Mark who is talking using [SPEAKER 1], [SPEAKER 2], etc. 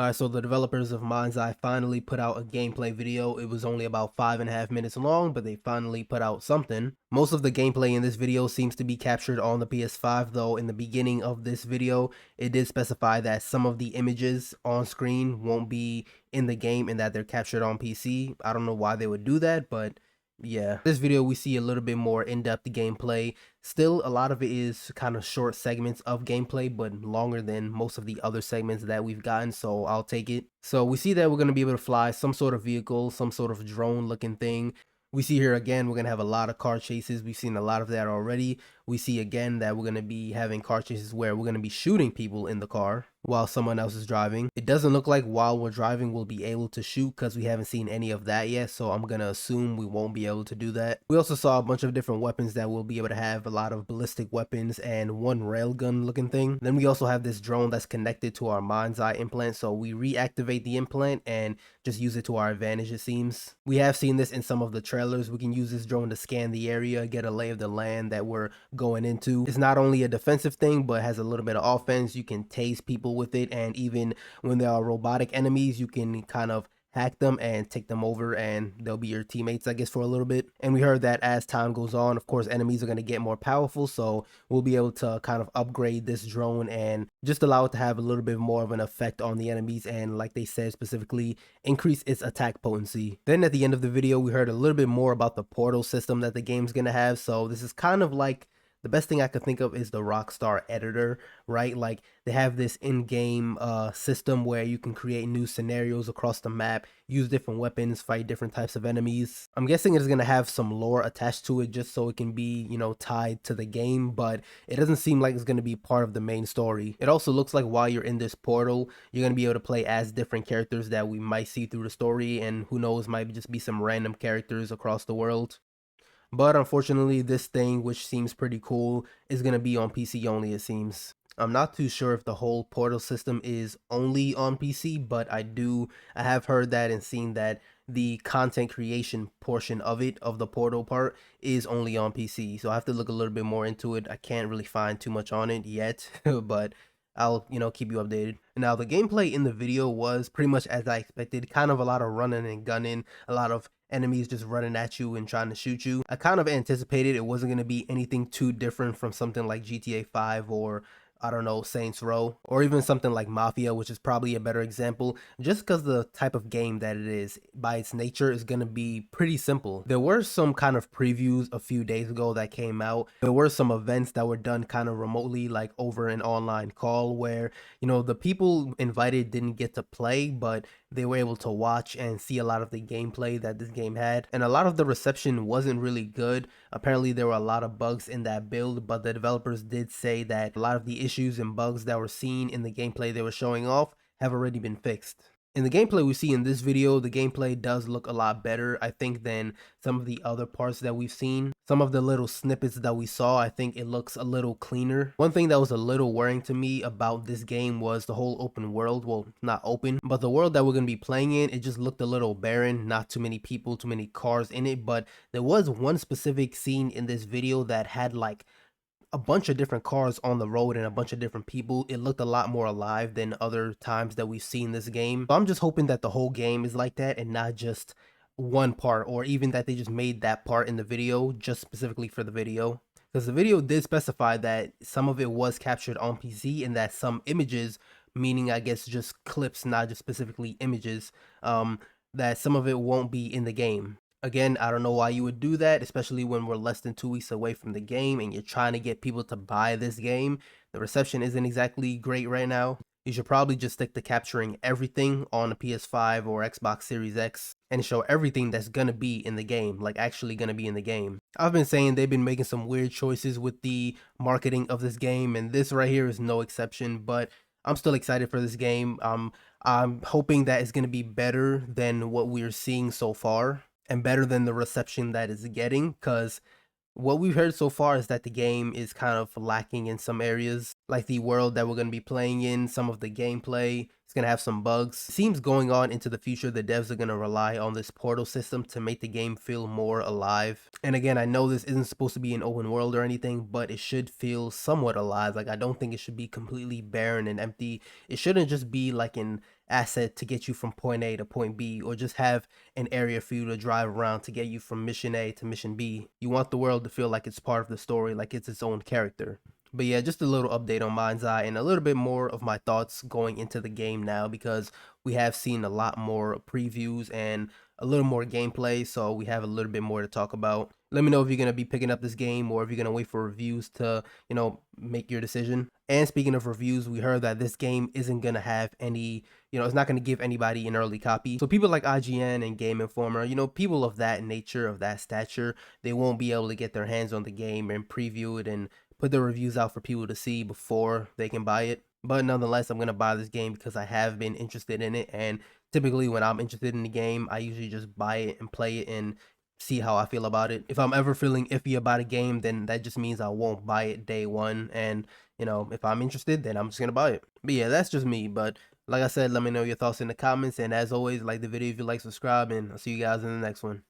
[SPEAKER 1] Alright, so the developers of Mindseye finally put out a gameplay video. It was only about 5.5 minutes long, but they finally put out something. Most of the gameplay in this video seems to be captured on the PS5, though in the beginning of this video, it did specify that some of the images on screen won't be in the game and that they're captured on PC. I don't know why they would do that, but yeah. This video we see a little bit more in-depth gameplay. Still, a lot of it is kind of short segments of gameplay, but longer than most of the other segments that we've gotten, so I'll take it. So we see that we're going to be able to fly some sort of vehicle, some sort of drone looking thing. We see here again, we're going to have a lot of car chases. We've seen a lot of that already. We see again that we're going to be having car chases where we're going to be shooting people in the car while someone else is driving. It doesn't look like while we're driving we'll be able to shoot because we haven't seen any of that yet, so I'm going to assume we won't be able to do that. We also saw a bunch of different weapons that we'll be able to have, a lot of ballistic weapons and one railgun looking thing. Then we also have this drone that's connected to our Mindseye implant, so we reactivate the implant and just use it to our advantage, it seems. We have seen this in some of the trailers. We can use this drone to scan the area, get a lay of the land that we're going into. It's not only a defensive thing, but has a little bit of offense. You can tase people with it, and even when there are robotic enemies, you can kind of hack them and take them over, and they'll be your teammates, I guess, for a little bit. And we heard that as time goes on, of course, enemies are going to get more powerful, so we'll be able to kind of upgrade this drone and just allow it to have a little bit more of an effect on the enemies, and like they said, specifically increase its attack potency. Then at the end of the video, we heard a little bit more about the portal system that the game's going to have. So this is kind of like, the best thing I could think of is the Rockstar editor, right? Like they have this in-game system where you can create new scenarios across the map, use different weapons, fight different types of enemies. I'm guessing it's going to have some lore attached to it just so it can be, you know, tied to the game, but it doesn't seem like it's going to be part of the main story. It also looks like while you're in this portal, you're going to be able to play as different characters that we might see through the story, and who knows, might just be some random characters across the world. But unfortunately, this thing, which seems pretty cool, is going to be on PC only, it seems. I'm not too sure if the whole portal system is only on PC, but I have heard that and seen that the content creation portion of it, of the portal part, is only on PC. So I have to look a little bit more into it. I can't really find too much on it yet, but I'll, keep you updated. Now, the gameplay in the video was pretty much as I expected, kind of a lot of running and gunning, a lot of enemies just running at you and trying to shoot you. I kind of anticipated it wasn't going to be anything too different from something like GTA 5 or, I don't know, Saints Row, or even something like Mafia, which is probably a better example, just because the type of game that it is, by its nature, is going to be pretty simple. There were some kind of previews a few days ago that came out. There were some events that were done kind of remotely, like over an online call, where, the people invited didn't get to play, but they were able to watch and see a lot of the gameplay that this game had. And a lot of the reception wasn't really good. Apparently there were a lot of bugs in that build, but the developers did say that a lot of the issues and bugs that were seen in the gameplay they were showing off have already been fixed. In the gameplay we see in this video, the gameplay does look a lot better, I think, than some of the other parts that we've seen. Some of the little snippets that we saw, I think it looks a little cleaner. One thing that was a little worrying to me about this game was the whole open world. Well, not open, but the world that we're going to be playing in, it just looked a little barren. Not too many people, too many cars in it, but there was one specific scene in this video that had like a bunch of different cars on the road and a bunch of different people. It looked a lot more alive than other times that we've seen this game. So I'm just hoping that the whole game is like that and not just one part, or even that they just made that part in the video just specifically for the video. Because the video did specify that some of it was captured on PC and that some images, meaning I guess just clips, not just specifically images, that some of it won't be in the game. Again, I don't know why you would do that, especially when we're less than 2 weeks away from the game and you're trying to get people to buy this game. The reception isn't exactly great right now. You should probably just stick to capturing everything on a PS5 or Xbox Series X and show everything that's gonna be in the game, like actually gonna be in the game. I've been saying they've been making some weird choices with the marketing of this game, and this right here is no exception, but I'm still excited for this game. I'm hoping that it's gonna be better than what we're seeing so far, and better than the reception that it's getting, because what we've heard so far is that the game is kind of lacking in some areas, like the world that we're going to be playing in, some of the gameplay. It's going to have some bugs. It seems going on into the future, the devs are going to rely on this portal system to make the game feel more alive. And again, I know this isn't supposed to be an open world or anything, but it should feel somewhat alive. Like, I don't think it should be completely barren and empty. It shouldn't just be like an asset to get you from point A to point B, or just have an area for you to drive around to get you from mission A to mission B. You want the world to feel like it's part of the story, like it's its own character. But yeah, just a little update on Mindseye and a little bit more of my thoughts going into the game now, because we have seen a lot more previews and a little more gameplay, so we have a little bit more to talk about. Let me know if you're going to be picking up this game or if you're going to wait for reviews to, make your decision. And speaking of reviews, we heard that this game isn't going to have any, it's not going to give anybody an early copy. So people like IGN and Game Informer, people of that nature, of that stature, they won't be able to get their hands on the game and preview it and put the reviews out for people to see before they can buy it. But nonetheless, I'm going to buy this game because I have been interested in it. And typically when I'm interested in the game, I usually just buy it and play it and see how I feel about it. If I'm ever feeling iffy about a game, then that just means I won't buy it day one. And, if I'm interested, then I'm just going to buy it. But yeah, that's just me. But like I said, let me know your thoughts in the comments. And as always, like the video if you like, subscribe, and I'll see you guys in the next one.